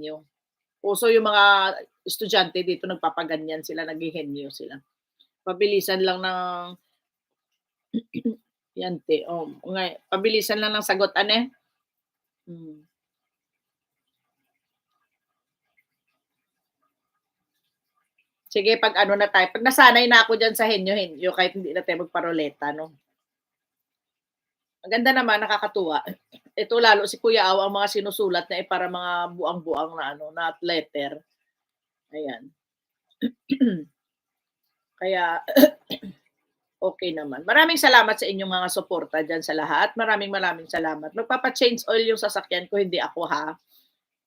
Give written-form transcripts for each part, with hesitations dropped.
henyo. Uso yung mga estudyante dito nagpapaganyan sila, naghihenyo sila. Pabilisan lang ng yan te, pabilisan lang ng sagot ane. Hmm. Sige 'pag ano na tayo, 'pag nasanay na ako diyan sa henyo-henyo kahit hindi na tayo magparoleta 'no. Maganda naman, nakakatuwa. Ito lalo si Kuya Aw ang mga sinusulat niya, para mga buang-buang na ano, na letter, ayan. Kaya okey naman. Maraming salamat sa inyong mga suporta diyan sa lahat. Maraming salamat. Magpapa-change oil yung sasakyan ko, hindi ako ha.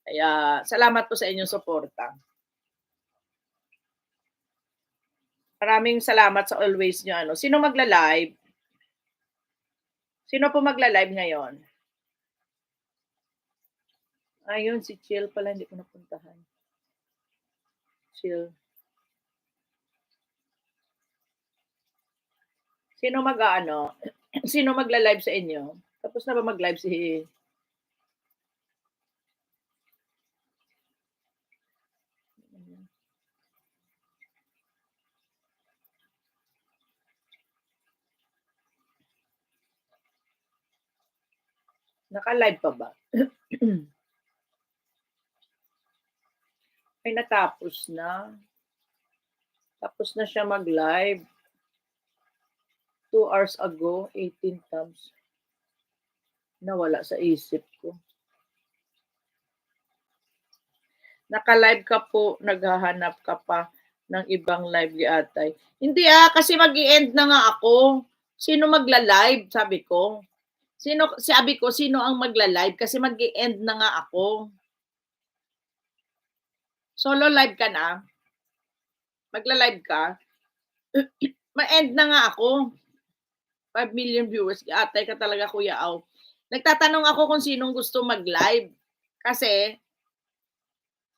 Kaya salamat po sa inyong suporta. Maraming salamat sa always niyo ano. Sino magla-live? Sino po magla-live ngayon? Ayun si Chill pala, hindi ko napuntahan. Chill. Sino mag-aano? Sino magla-live sa inyo? Tapos na ba mag-live si naka-live pa ba? Ay natapos na. Tapos na siya mag-live. 2 hours ago, 18 tabs. Nawala sa isip ko. Naka-live ka po, naghahanap ka pa ng ibang live giatay. Hindi kasi mag-i-end na nga ako. Sino magla-live? Sabi ko. Sabi ko, sino ang magla-live? Kasi mag-i-end na nga ako. Solo live ka na? Magla-live ka? Ma-end na nga ako. 5 million viewers. Atay ka talaga, Kuya Aw. Nagtatanong ako kung sinong gusto mag-live. Kasi,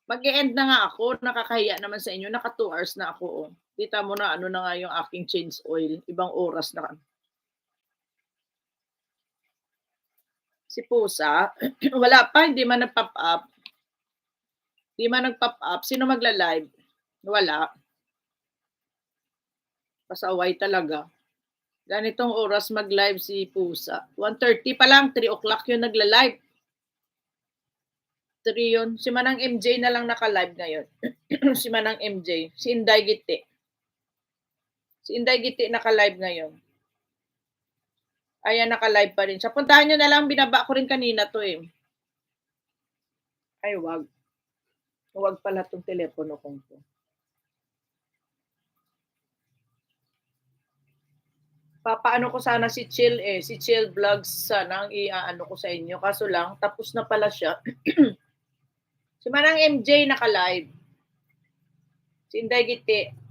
mag-e-end na nga ako. Nakakahiya naman sa inyo. Naka 2 hours na ako. Oh. Kita mo na ano na nga yung aking change oil. Ibang oras na. Si Pusa, wala pa. Hindi man nag-pop up. Hindi man nag-pop up. Sino magla-live? Wala. Pasaway talaga. Ganitong oras mag-live si Pusa. 1:30 pa lang, 3 o'clock yun nagla-live. 3 yun. Si Manang MJ na lang naka-live ngayon. Si Manang MJ. Si Inday Giti. Si Inday Giti naka-live ngayon. Ayan, naka-live pa rin siya. Puntahan nyo na lang, binaba ko rin kanina to eh. Ay, wag. Wag pala tong telepono kong to. Papaano ko sana si Chill eh. Si Chill Vlogs sana ang i-ano ko sa inyo. Kaso lang, tapos na pala siya. Si Manang MJ naka-live. Si Inday Giti.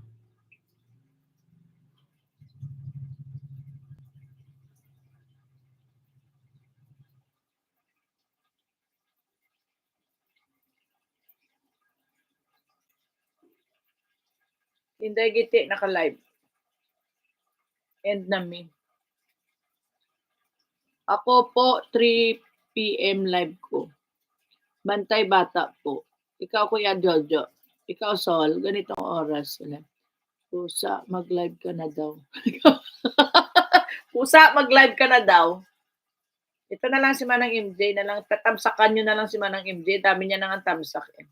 Inday Giti naka-live. End na me. Ako po, 3 PM live ko. Bantay Bata po. Ikaw, Kuya Jojo. Ikaw, Sol. Ganitong oras. Pusa, mag-live ka na daw. Pusa, mag-live ka na daw. Ito na lang si Manang MJ na lang. Tatamsakan nyo na lang si Manang MJ. Dami niya nang ang tamsak eh.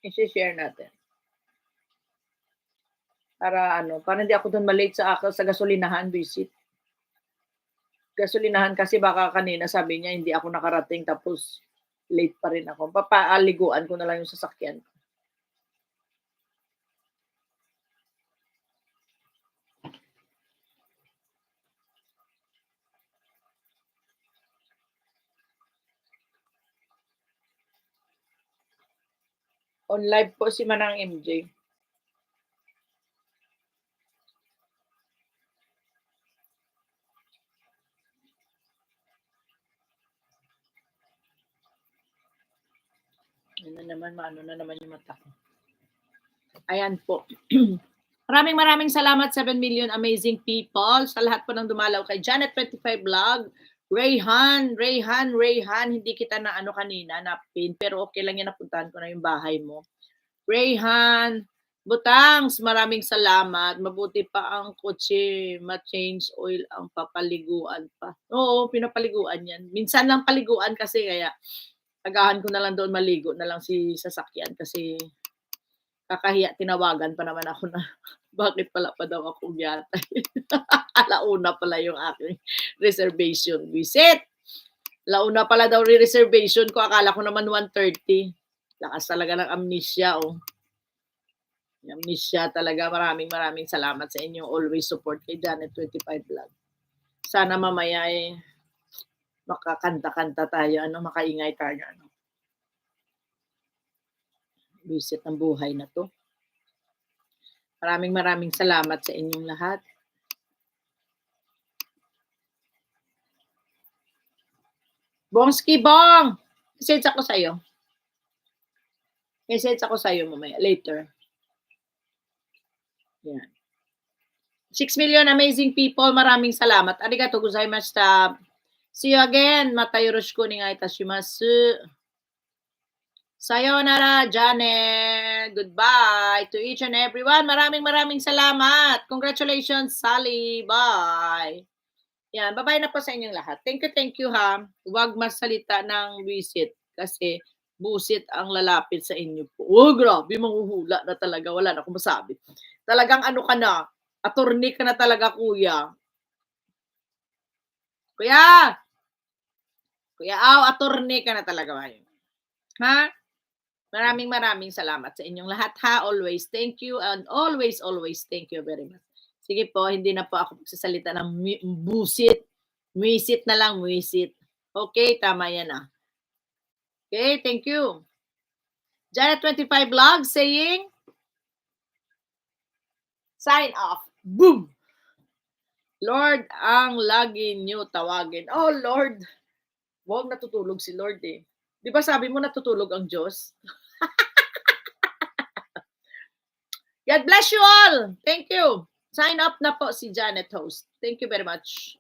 I-share natin. Para hindi ako doon malate sa gasolinahan visit. Gasolinahan kasi baka kanina sabi niya hindi ako nakarating tapos late pa rin ako. Papaaliguan ko na lang yung sasakyan. On live po si Manang MJ. Ano naman, maano na naman yung mata ko. Ayan po. Maraming salamat 7 million amazing people sa lahat po ng dumalaw kay Janet 25 Vlog. Rayhan, hindi kita na ano kanina na pin, pero okay lang yan, napuntahan ko na yung bahay mo. Rayhan, Butangs, maraming salamat. Mabuti pa ang kotse, ma-change oil ang papaliguan pa. Oo, pinapaliguan yan. Minsan lang paliguan kasi kaya agahan ko na lang doon, maligo na lang si sasakyan kasi kakahiya, tinawagan pa naman ako na bakit pala pa daw ako yatay. Alauna pala yung aking reservation visit. Launa pala daw reservation ko, akala ko naman 1:30. Lakas talaga ng amnesia, oh. Amnesia talaga. Maraming salamat sa inyong always support kay Janet 25 Vlog. Sana mamaya makakanta-kanta tayo, makaingay tayo, Visit ng buhay na to. Maraming salamat sa inyong lahat. Bongski Bong! Message ako sa'yo. Message ako sa'yo mamaya, later. Yan. 6 million amazing people, maraming salamat. Arigatou gozaimashita. See you again. Mata yoroshiku onegai itashimasu. Sayonara, Janet. Goodbye to each and everyone. Maraming salamat. Congratulations, Sally. Bye. Yan, bye-bye na po sa inyong lahat. Thank you ha. Huwag masalita ng visit kasi busit ang lalapit sa inyo po. Oh, grabe, manghuhula na talaga. Wala na akong masabi. Talagang ano ka na, attorney ka na talaga, kuya. Kuya! Kuya Aw, attorney ka na talaga ngayon. Ha? Maraming salamat sa inyong lahat ha. Always thank you and always thank you very much. Sige po, hindi na po ako magsasalita ng busit. Muisit na lang, muisit. Okay, tama yan ah. Okay, thank you. Janet 25 Vlog saying, sign off. Boom! Lord, ang lagi niyo tawagin. Oh, Lord. Huwag natutulog si Lord eh. Di ba sabi mo natutulog ang Diyos? God bless you all. Thank you. Sign up na po si Janet Host. Thank you very much.